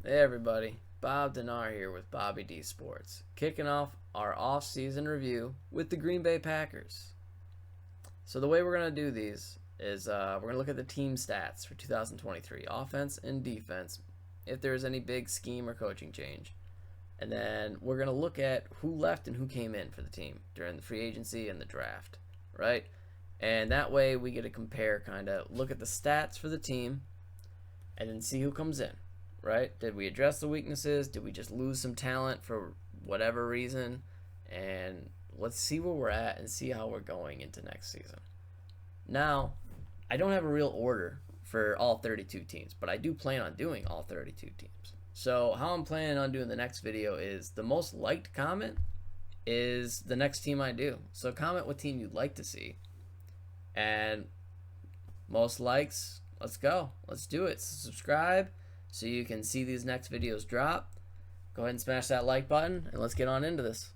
Hey everybody, Bob Dinar here with Bobby D Sports, kicking off our off-season review with the Green Bay Packers. So the way we're going to do these is we're going to look at the team stats for 2023, offense and defense, if there's any big scheme or coaching change. And then we're going to look at who left and who came in for the team during the free agency and the draft, right? And that way we get to compare, kind of look at the stats for the team and then see who comes in. Right? Did we address the weaknesses? Did we just lose some talent for whatever reason? And let's see where we're at and see how we're going into next season. Now, I don't have a real order for all 32 teams, but I do plan on doing all 32 teams. So how I'm planning on doing the next video is the most liked comment is the next team I do. So comment what team you'd like to see. And most likes, let's go. Let's do it. Subscribe so you can see these next videos drop. Go ahead and smash that like button and let's get on into this.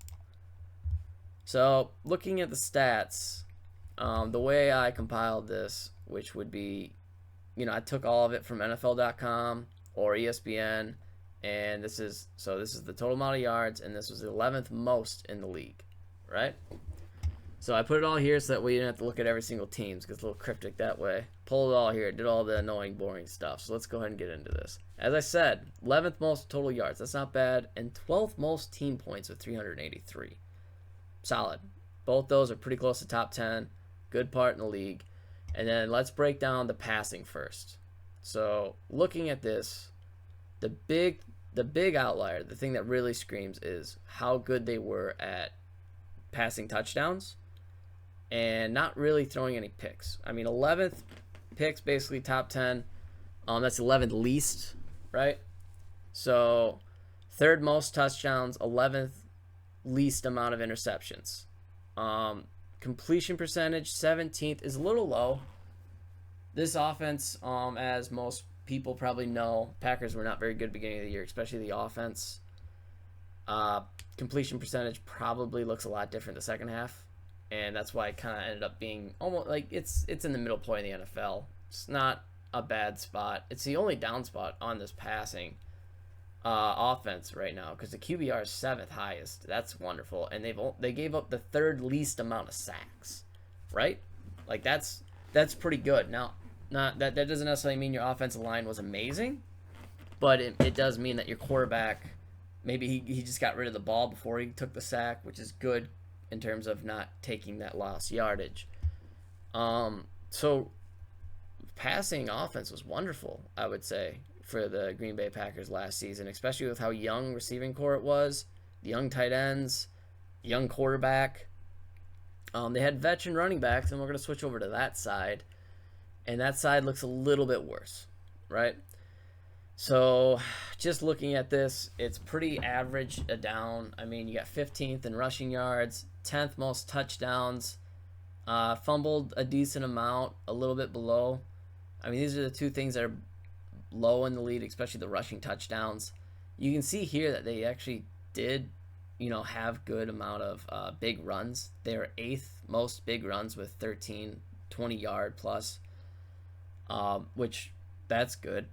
So looking at the stats, the way I compiled this, which would be, I took all of it from NFL.com or ESPN, and this is the total amount of yards, and this was the 11th most in the league, right? So I put it all here so that we didn't have to look at every single team, because it's a little cryptic that way. Pulled it all here, did all the annoying, boring stuff. So let's go ahead and get into this. As I said, 11th most total yards. That's not bad. And 12th most team points with 383. Solid. Both those are pretty close to top 10. Good part in the league. And then let's break down the passing first. So looking at this, the big outlier, the thing that really screams is how good they were at passing touchdowns and not really throwing any picks. I mean, 11th picks, basically top 10. That's 11th least, right? So third most touchdowns, 11th least amount of interceptions. Completion percentage, 17th, is a little low. This offense, as most people probably know, Packers were not very good beginning of the year, especially the offense. Completion percentage probably looks a lot different the second half, and that's why it kind of ended up being almost like it's in the middle point of the NFL. It's not a bad spot. It's the only down spot on this passing offense right now, because the QBR is 7th highest. That's wonderful, and they gave up the 3rd least amount of sacks, right? Like that's pretty good. Now, not that doesn't necessarily mean your offensive line was amazing, but it does mean that your quarterback, maybe he just got rid of the ball before he took the sack, which is good in terms of not taking that lost yardage. So passing offense was wonderful, I would say, for the Green Bay Packers last season, especially with how young receiving core it was, the young tight ends, young quarterback. They had veteran running backs, and we're going to switch over to that side, and that side looks a little bit worse, right? So just looking at this, it's pretty average down. I mean, you got 15th in rushing yards, 10th most touchdowns, fumbled a decent amount, a little bit below. I mean, these are the two things that are low in the lead, especially the rushing touchdowns. You can see here that they actually did, have good amount of big runs. They're 8th most big runs with 13 20-yard plus, which that's good.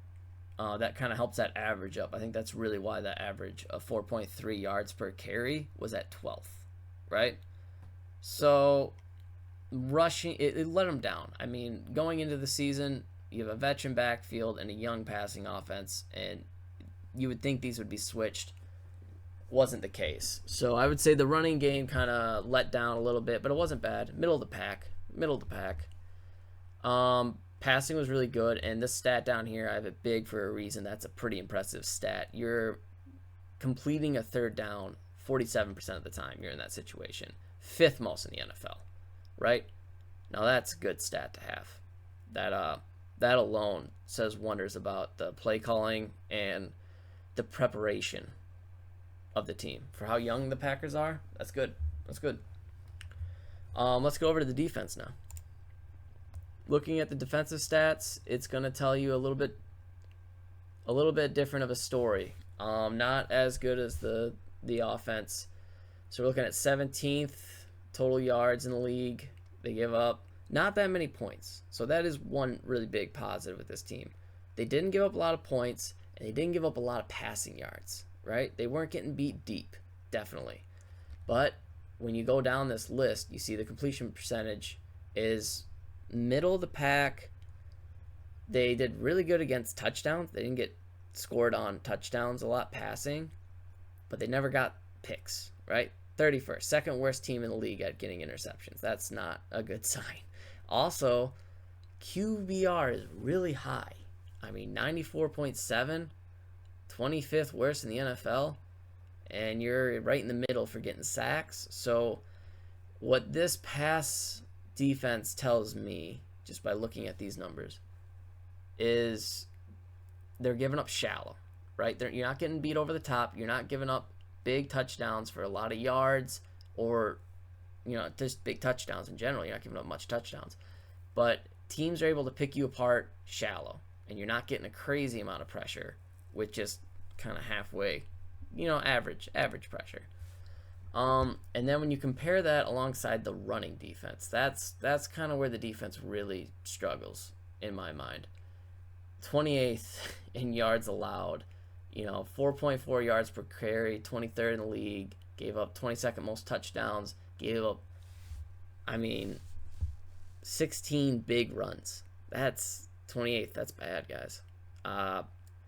That kind of helps that average up. I think that's really why that average of 4.3 yards per carry was at 12th, right? So rushing, it let them down. I mean, going into the season, you have a veteran backfield and a young passing offense, and you would think these would be switched. Wasn't the case. So I would say the running game kind of let down a little bit, but it wasn't bad. Middle of the pack. Passing was really good, and this stat down here, I have it big for a reason. That's a pretty impressive stat. You're completing a third down 47% of the time you're in that situation. 5th most in the NFL, right? Now that's a good stat to have. That alone says wonders about the play calling and the preparation of the team. For how young the Packers are, that's good. Let's go over to the defense now. Looking at the defensive stats, it's going to tell you a little bit different of a story. Not as good as the offense. So we're looking at 17th total yards in the league. They give up not that many points. So that is one really big positive with this team. They didn't give up a lot of points, and they didn't give up a lot of passing yards, right? They weren't getting beat deep, definitely. But when you go down this list, you see the completion percentage is middle of the pack. They did really good against touchdowns. They didn't get scored on touchdowns a lot passing, but they never got picks, right? 31st, second worst team in the league at getting interceptions. That's not a good sign. Also, QBR is really high. I mean, 94.7, 25th worst in the NFL, and you're right in the middle for getting sacks. So what this pass defense tells me, just by looking at these numbers, is they're giving up shallow, right? You're not getting beat over the top. You're not giving up big touchdowns for a lot of yards, or just big touchdowns in general. You're not giving up much touchdowns. But teams are able to pick you apart shallow, and you're not getting a crazy amount of pressure with just kind of halfway, average pressure. And then when you compare that alongside the running defense, that's kind of where the defense really struggles in my mind. 28th in yards allowed, 4.4 yards per carry, 23rd in the league, gave up 22nd most touchdowns, gave up, 16 big runs. That's 28th. That's bad, guys.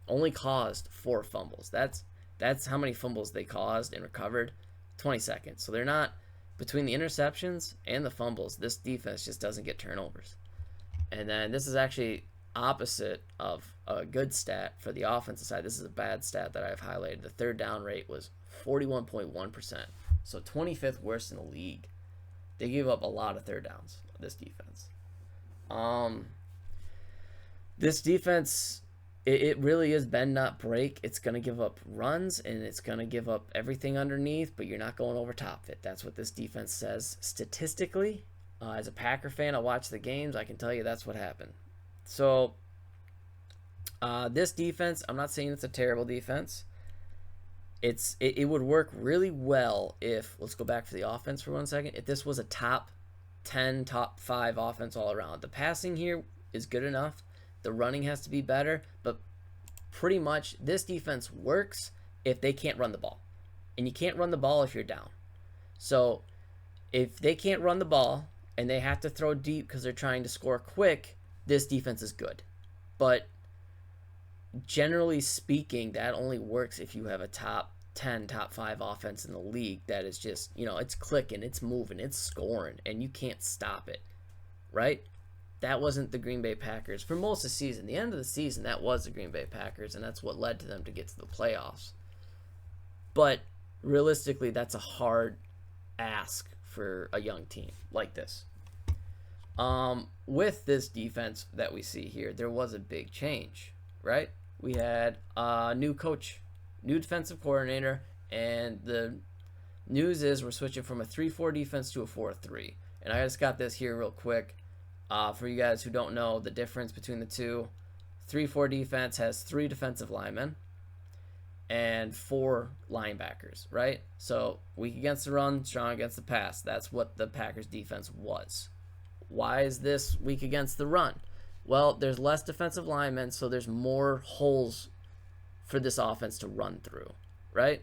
Only caused 4 fumbles. That's how many fumbles they caused and recovered. 22nd. So they're not, between the interceptions and the fumbles, this defense just doesn't get turnovers. And then this is actually opposite of a good stat for the offensive side. This is a bad stat that I've highlighted. The third down rate was 41.1%. So 25th worst in the league. They gave up a lot of third downs, this defense. This defense, it really is bend not break. It's going to give up runs, and it's going to give up everything underneath, but you're not going over top of it. That's what this defense says statistically. As a Packer fan, I watch the games. I can tell you that's what happened. So this defense, I'm not saying it's a terrible defense. It would work really well if, let's go back to the offense for 1 second, if this was a top 10, top 5 offense all around. The passing here is good enough. The running has to be better, but pretty much this defense works if they can't run the ball. And you can't run the ball if you're down. So if they can't run the ball and they have to throw deep because they're trying to score quick, this defense is good. But generally speaking, that only works if you have a top 10, top 5 offense in the league that is just, it's clicking, it's moving, it's scoring, and you can't stop it, right? That wasn't the Green Bay Packers for most of the season. The end of the season, that was the Green Bay Packers, and that's what led to them to get to the playoffs. But realistically, that's a hard ask for a young team like this. With this defense that we see here, there was a big change, right? We had a new coach, new defensive coordinator, and the news is we're switching from a 3-4 defense to a 4-3. And I just got this here real quick. For you guys who don't know the difference between the two, 3-4 defense has 3 defensive linemen and 4 linebackers, right? So weak against the run, strong against the pass. That's what the Packers defense was. Why is this weak against the run? Well, there's less defensive linemen, so there's more holes for this offense to run through, right?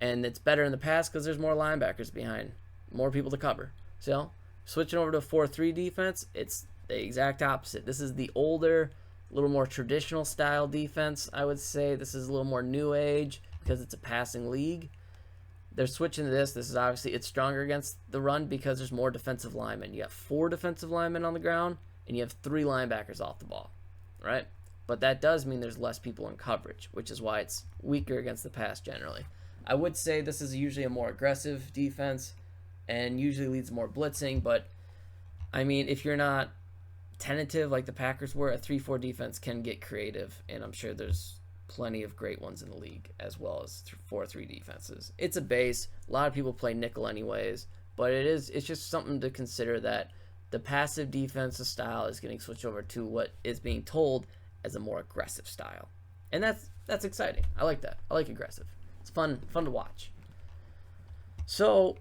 And it's better in the pass because there's more linebackers behind, more people to cover. So switching over to a 4-3 defense, it's the exact opposite. This is the older, a little more traditional style defense, I would say. This is a little more new age because it's a passing league. They're switching to this. This is obviously, it's stronger against the run because there's more defensive linemen. You have 4 defensive linemen on the ground, and you have 3 linebackers off the ball, right? But that does mean there's less people in coverage, which is why it's weaker against the pass generally. I would say this is usually a more aggressive defense and usually leads more blitzing, but if you're not tentative like the Packers were, a 3-4 defense can get creative, and I'm sure there's plenty of great ones in the league as well as 4-3 defenses. It's a base. A lot of people play nickel anyways, but it's just something to consider that the passive defensive style is getting switched over to what is being told as a more aggressive style. And that's exciting. I like that. I like aggressive. It's fun to watch. So,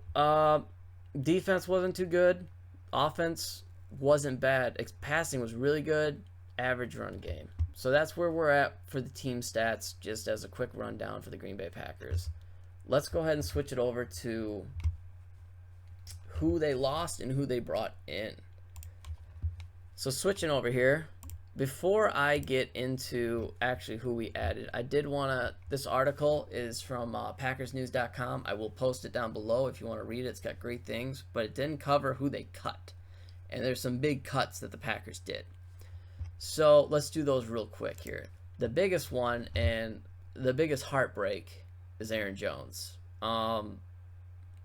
defense wasn't too good. Offense wasn't bad. Passing was really good. Average run game. So that's where we're at for the team stats, just as a quick rundown for the Green Bay Packers. Let's go ahead and switch it over to who they lost and who they brought in. So switching over here, before I get into actually who we added, I did want to, this article is from PackersNews.com. I will post it down below if you want to read it. It's got great things, but it didn't cover who they cut. And there's some big cuts that the Packers did. So let's do those real quick here. The biggest one and the biggest heartbreak is Aaron Jones. Man,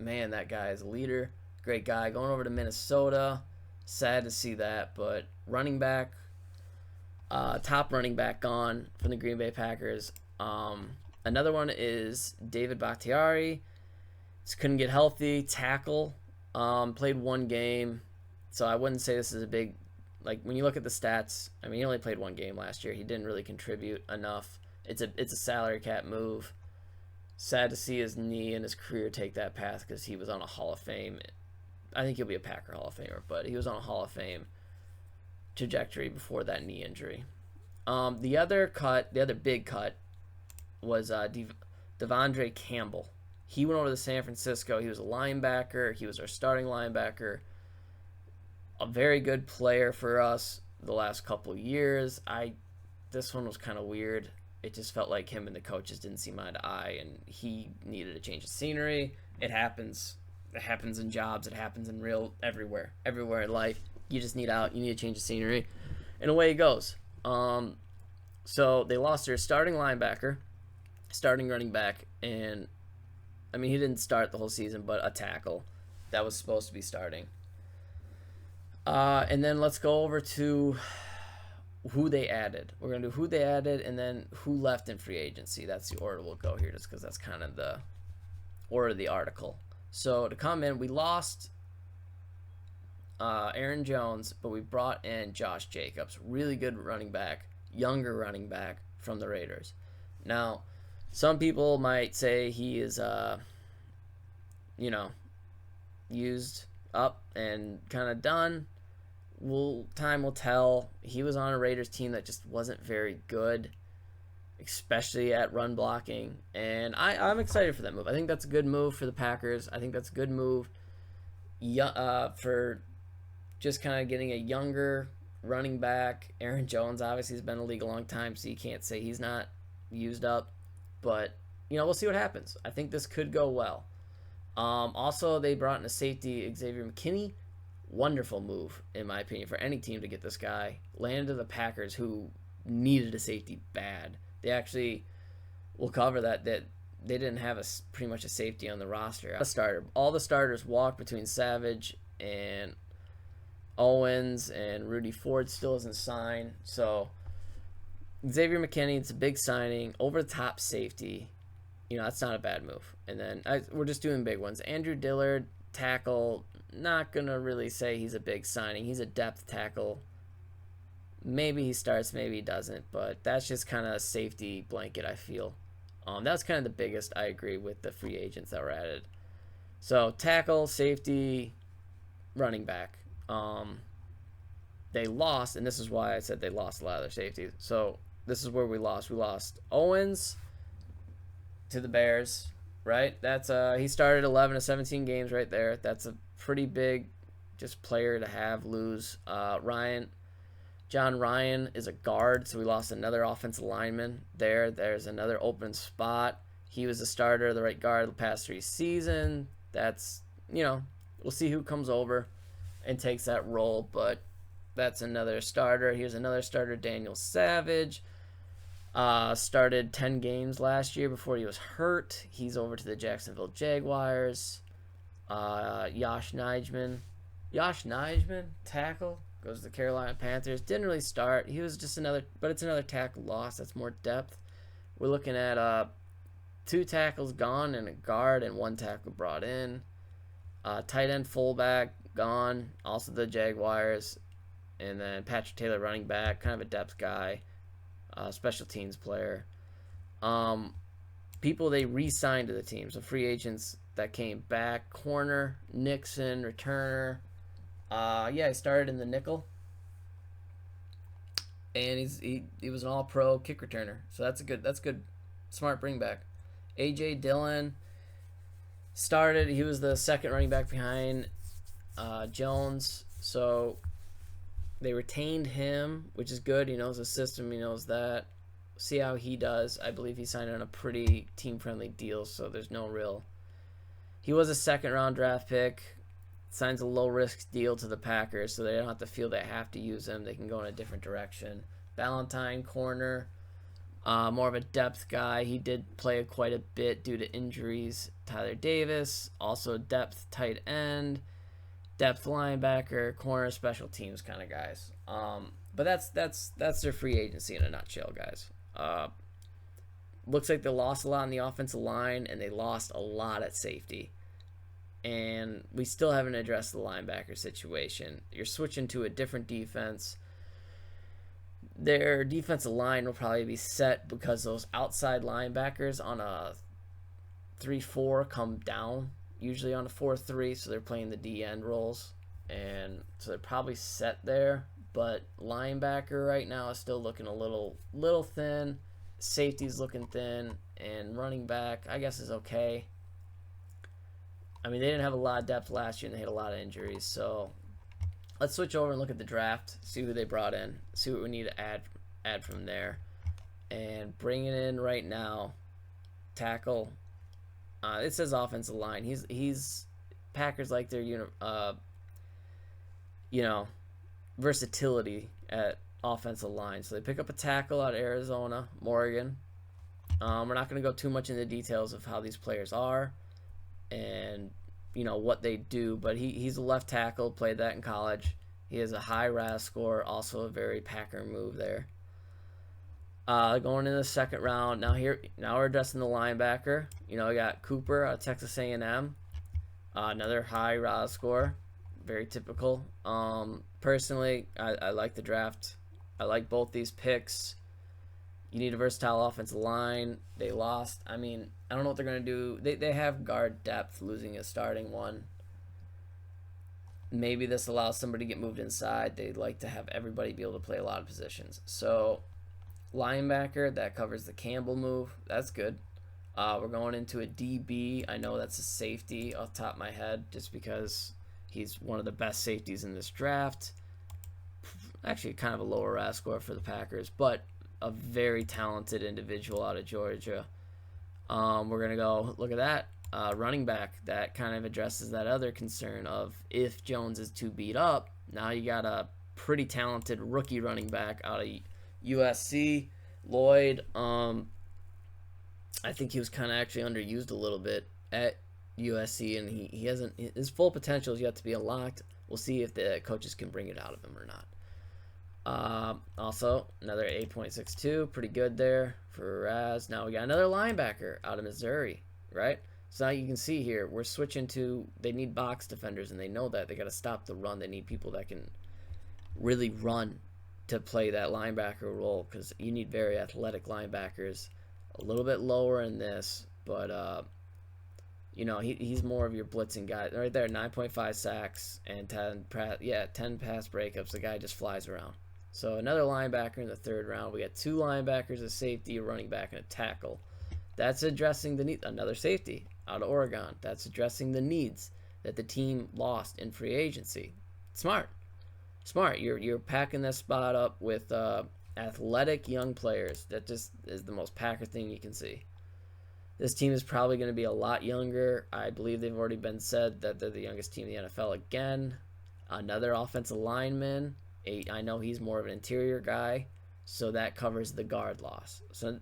that guy is a leader. Great guy. Going over to Minnesota. Sad to see that, but running back, top running back gone from the Green Bay Packers. Another one is David Bakhtiari. Just couldn't get healthy. Tackle. Played one game, so I wouldn't say this is a big, like when you look at the stats. I mean, he only played one game last year. He didn't really contribute enough. It's a salary cap move. Sad to see his knee and his career take that path because he was on a Hall of Fame. I think he'll be a Packer Hall of Famer, but he was on a Hall of Fame trajectory before that knee injury. The other big cut was Devondre Campbell. He went over to San Francisco. He was a linebacker. He was our starting linebacker. A very good player for us the last couple of years. This one was kind of weird. It just felt like him and the coaches didn't see eye to eye, and he needed a change of scenery. It happens. It happens in jobs. It happens in everywhere in life. You just need out. You need a change of scenery, and away it goes. So they lost their starting linebacker, starting running back, and I mean he didn't start the whole season, but a tackle that was supposed to be starting. And then let's go over to who they added. We're going to do who they added and then who left in free agency. That's the order we'll go here just because that's kind of the order of the article. So to come in, we lost Aaron Jones, but we brought in Josh Jacobs. Really good running back, younger running back from the Raiders. Now, some people might say he is, used up and kind of done. Time will tell. He was on a Raiders team that just wasn't very good, especially at run blocking. And I'm excited for that move. I think that's a good move for the Packers. I think that's a good move for just kind of getting a younger running back. Aaron Jones obviously has been in the league a long time, so you can't say he's not used up. But, we'll see what happens. I think this could go well. Also, they brought in a safety, Xavier McKinney. Wonderful move, in my opinion, for any team to get this guy. Landed to the Packers, who needed a safety bad. They actually will cover that they didn't have pretty much a safety on the roster. All the starters walked between Savage and Owens, and Rudy Ford still isn't signed. So Xavier McKinney, it's a big signing, over the top safety. That's not a bad move. And then we're just doing big ones. Andrew Dillard, tackle. Not gonna really say he's a big signing. He's a depth tackle. Maybe he starts, maybe he doesn't, but that's just kind of a safety blanket, I feel. That's kind of the biggest, I agree, with the free agents that were added. So tackle, safety, running back. They lost, and this is why I said they lost a lot of their safeties. So this is where we lost. We lost Owens to the Bears, right? That's he started 11 of 17 games right there. That's a pretty big just player to lose. John Ryan is a guard, so we lost another offensive lineman there. There's another open spot. He was a starter, the right guard, the past 3 seasons. That's, we'll see who comes over and takes that role, but that's another starter. Here's another starter, Daniel Savage. Started 10 games last year before he was hurt. He's over to the Jacksonville Jaguars. Josh Nijman, tackle, goes to the Carolina Panthers. Didn't really start. He was just but it's another tackle loss. That's more depth. We're looking at 2 tackles gone and a guard and 1 tackle brought in. Tight end, fullback gone, also the Jaguars. And then Patrick Taylor, running back, kind of a depth guy, special teams player. People they re-signed to the team, so free agents that came back. Corner, Nixon, returner. He started in the nickel. and he was an All-Pro kick returner. So that's good, smart bring back. A.J. Dillon started. He was the second running back behind Jones. So they retained him, which is good. He knows the system. He knows that. See how he does. I believe he signed on a pretty team-friendly deal, so there's no real... He was a second-round draft pick. Signs a low-risk deal to the Packers, so they don't have to feel they have to use him. They can go in a different direction. Valentine, corner. More of a depth guy. He did play quite a bit due to injuries. Tyler Davis, also depth tight end. Depth linebacker, corner, special teams kind of guys. But that's their free agency in a nutshell, guys. Looks like they lost a lot on the offensive line, and they lost a lot at safety. And we still haven't addressed the linebacker situation. You're switching to a different defense. Their defensive line will probably be set because those outside linebackers on a 3-4 come down, usually on a 4-3, so they're playing the D-end roles. And so they're probably set there. But linebacker right now is still looking a little thin. Safety's looking thin. And running back, I guess, is okay. I mean, they didn't have a lot of depth last year, and they had a lot of injuries. So let's switch over and look at the draft, see who they brought in, see what we need to add from there. And bringing in right now, tackle. It says offensive line. He's Packers like their versatility at offensive line. So they pick up a tackle out of Arizona, Morgan. We're not going to go too much into the details of how these players are and what they do, but he's a left tackle, played that in college. He has a high RAS score, also a very Packer move there. Going in the second round, now we're addressing the linebacker. We got Cooper out of Texas A&M, another high RAS score, very typical. Personally, I like the draft. I like both these picks. You need a versatile offensive line. They lost. I mean, I don't know what they're going to do. They have guard depth, losing a starting one. Maybe this allows somebody to get moved inside. They'd like to have everybody be able to play a lot of positions. So, linebacker, that covers the Campbell move. That's good. We're going into a DB. I know that's a safety off the top of my head just because he's one of the best safeties in this draft. Actually, kind of a lower RAS score for the Packers, but a very talented individual out of Georgia. We're going to go look at that. Running back, that kind of addresses that other concern of if Jones is too beat up, now you got a pretty talented rookie running back out of USC, Lloyd. I think he was kind of actually underused a little bit at USC, and he hasn't, his full potential is yet to be unlocked. We'll see if the coaches can bring it out of him or not. Also, another 8.62, pretty good there for Raz. Now we got another linebacker out of Missouri, right? So now you can see here, we're switching to, they need box defenders, and they know that. They got to stop the run. They need people that can really run to play that linebacker role because you need very athletic linebackers. A little bit lower in this, but, he's more of your blitzing guy. Right there, 9.5 sacks and 10 pass breakups. The guy just flies around. So another linebacker in the third round. We got two linebackers, a safety, a running back, and a tackle. That's addressing the need. Another safety out of Oregon. That's addressing the needs that the team lost in free agency. Smart. You're packing this spot up with athletic young players. That just is the most Packer thing you can see. This team is probably going to be a lot younger. I believe they've already been said that they're the youngest team in the NFL again. Another offensive lineman. I know he's more of an interior guy, so that covers the guard loss. So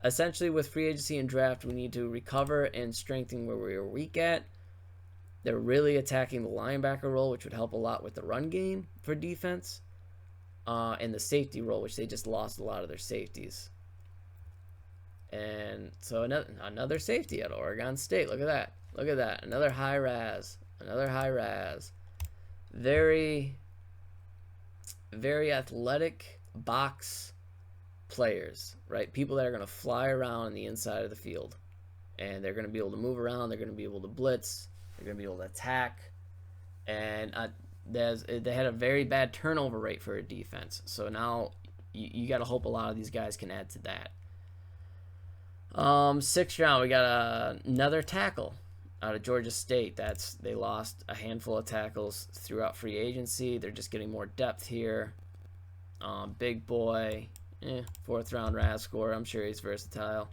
essentially with free agency and draft, we need to recover and strengthen where we were weak at. They're really attacking the linebacker role, which would help a lot with the run game for defense, and the safety role, which they just lost a lot of their safeties. And so another safety at Oregon State. Look at that. Another high RAS. Very, very athletic box players, right? People that are going to fly around on the inside of the field. And they're going to be able to move around. They're going to be able to blitz. They're going to be able to attack. And they had a very bad turnover rate for a defense. So now you got to hope a lot of these guys can add to that. Sixth round, we got another tackle out of Georgia State. They lost a handful of tackles throughout free agency. They're just getting more depth here. Big boy, fourth round RAS score. I'm sure he's versatile.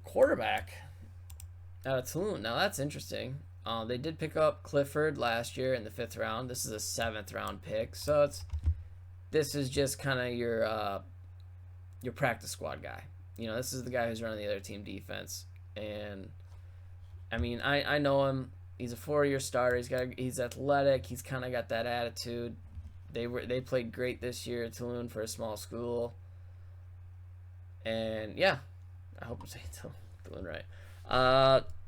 Quarterback out of Tulane. Now that's interesting. They did pick up Clifford last year in the 5th round. This is a 7th round pick, so this is just kind of your practice squad guy. This is the guy who's running the other team defense, and I mean I know him. He's a 4-year starter. He's athletic. He's kind of got that attitude. They played great this year at Tulane for a small school, and yeah, I hope I'm saying Tulane right.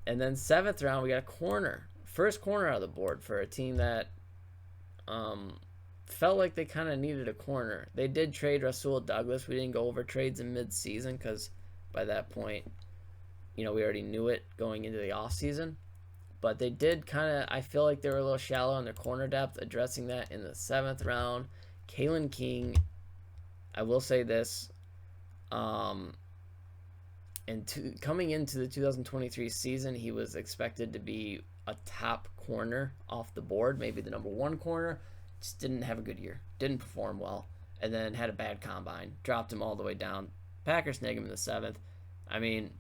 And then 7th round, we got a corner. First corner out of the board for a team that felt like they kind of needed a corner. They did trade Rasul Douglas. We didn't go over trades in mid-season because by that point, we already knew it going into the offseason. But they did I feel like they were a little shallow in their corner depth, addressing that in the 7th round. Kalen King, I will say this, coming into the 2023 season, he was expected to be a top corner off the board, maybe the number 1 corner. Just didn't have a good year, didn't perform well, and then had a bad combine, dropped him all the way down. Packers snag him in the 7th. I mean,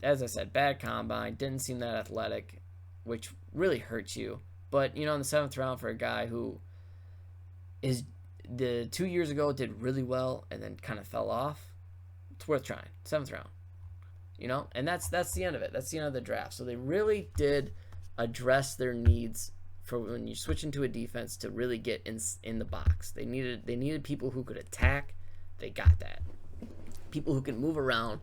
as I said, bad combine, didn't seem that athletic, which really hurts you. But, in the 7th round for a guy who the 2 years ago did really well and then kind of fell off, it's worth trying. 7th round. And that's the end of it. That's the end of the draft. So they really did address their needs for when you switch into a defense to really get in the box. They needed people who could attack. They got that. People who can move around.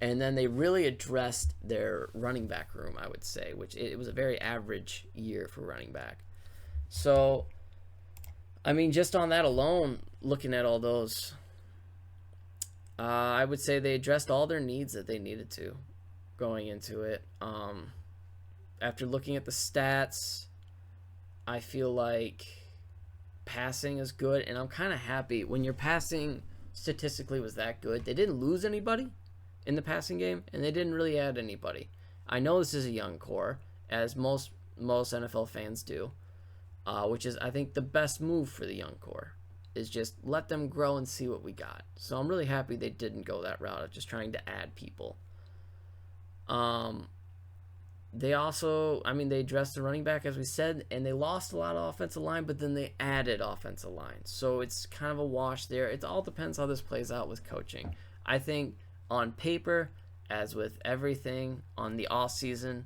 And then they really addressed their running back room, I would say, which it was a very average year for running back. So, I mean, just on that alone, looking at all those, I would say they addressed all their needs that they needed to going into it. After looking at the stats, I feel like passing is good, and I'm kind of happy. When your passing statistically was that good, they didn't lose anybody in the passing game, and they didn't really add anybody. I know this is a young core, as most NFL fans do, which is, I think, the best move for the young core, is just let them grow and see what we got. So I'm really happy they didn't go that route of just trying to add people. They also, they addressed the running back, as we said, and they lost a lot of offensive line, but then they added offensive line. So it's kind of a wash there. It all depends how this plays out with coaching. I think on paper, as with everything on the off season,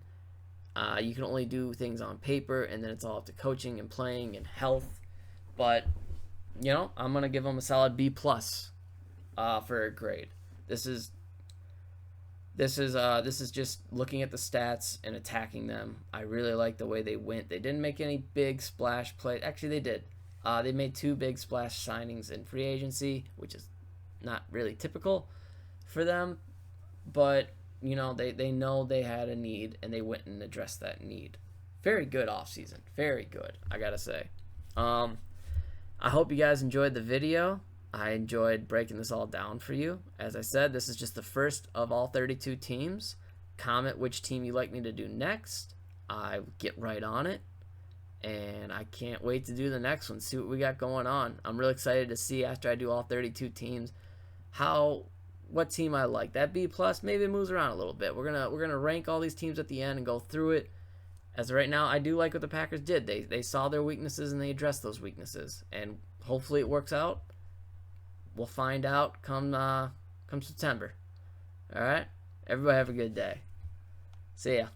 you can only do things on paper, and then it's all up to coaching and playing and health. But I'm gonna give them a solid B+ for a grade. This is just looking at the stats and attacking them. I really like the way they went. They didn't make any big splash plays. Actually, they did. They made 2 big splash signings in free agency, which is not really typical for them. But, they know they had a need, and they went and addressed that need. Very good offseason. Very good, I gotta say. I hope you guys enjoyed the video. I enjoyed breaking this all down for you. As I said, this is just the first of all 32 teams. Comment which team you'd like me to do next. I get right on it. And I can't wait to do the next one, see what we got going on. I'm really excited to see, after I do all 32 teams, what team I like. That B+, maybe it moves around a little bit. We're gonna rank all these teams at the end and go through it. As of right now, I do like what the Packers did. They saw their weaknesses and they addressed those weaknesses. And hopefully it works out. We'll find out come September. All right? Everybody have a good day. See ya.